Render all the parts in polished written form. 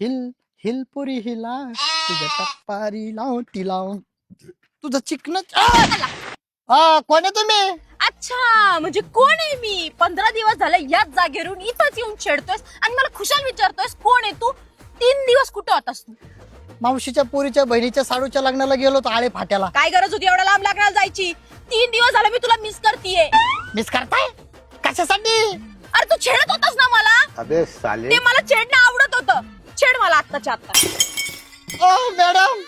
Hill hill पुरी हिला तुझ्या टप्पारी लावून ती लावून तुझं चिकन कोण आहे तुम्ही? अच्छा म्हणजे कोण आहे मी? 15 दिवस झाले याच जागेवरून इथंच येऊन छेडतोयस आणि मला खुशाल विचारतोयस कोण आहे तू? 3 दिवस कुठं होतास तू? मावशीच्या पोरीच्या बहिणीच्या साडूच्या लग्नाला गेलो होतो आळे फाट्याला. काय गरज होती एवढा लांब लग्नाला जायची? 3 दिवस झाले मी तुला मिस करतीये. मिस करताय कशासाठी? अरे तू छेडत होतास ना मला. अबे साले ते मला छेडणं आवडत होतं. छेड मला आत्ताच्या आत्ता. ओ मॅडम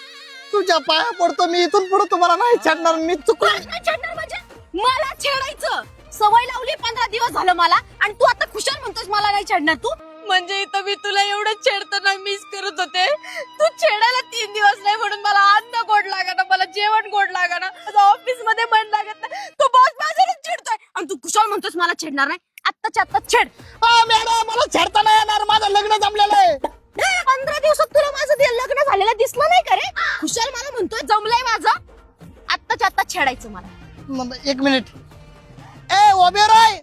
तुझ्या पाया पडतो मी इथून पुढे तुम्हाला नाही छाडणार. मी चुकलो. नाही छेडणार म्हणजे मला छेडायचं सवय लावली 15 दिवस झालं मला आणि तू आता खुशाल म्हणतोस मला नाही छेडणार तू. म्हणजे इथं मी तुला एवढं छेडताना मिस करत होते. तू छेडायला 3 दिवस नाही म्हणून मला अन्न गोड लागाना, मला जेवण गोड लागाना, माझं ऑफिस मध्ये मन लागत नाही. तू बॉस माझ्यावर चिडतोय आणि तू खुशाल म्हणतोस मला छेडणार नाही. आत्ताच्या आत्ता छेड. मॅडम मला छेडता नाही येणार. माझं लग्न जमलेलं आहे. 15 दिवसात तुला माझं ते लग्न झालेलं दिसलं नाही का रे? खुशाल मला म्हणतोय जमलंय माझं. आत्ताच्या आत्ता छेडायचं मला. एक मिनिट. ए ओबेराय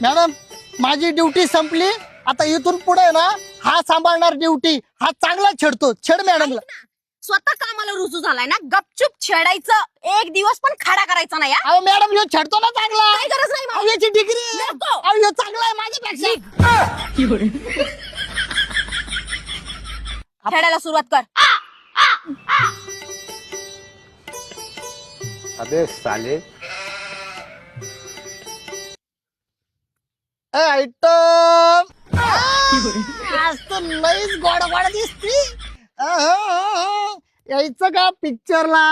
मॅडम माझी ड्युटी संपली. आता इथून पुढे ना हा सांभाळणार ड्युटी. हा चांगला छेडतो. छेड मॅडमला. स्वतः कामाला रुजू झालाय ना गपचूप छेडायचं. एक दिवस पण खडा करायचा नाही. अहो मॅडम ह्यो छेडतो ना चांगला. काय गरज नाही मला. अहो याची डिग्री नको. अहो ह्यो चांगला आहे माझ्यापेक्षा. छेडायला सुरुवात कर. अबे साले आयटम आज तर लईच गोड गोड दिसती. यायचं का पिक्चरला?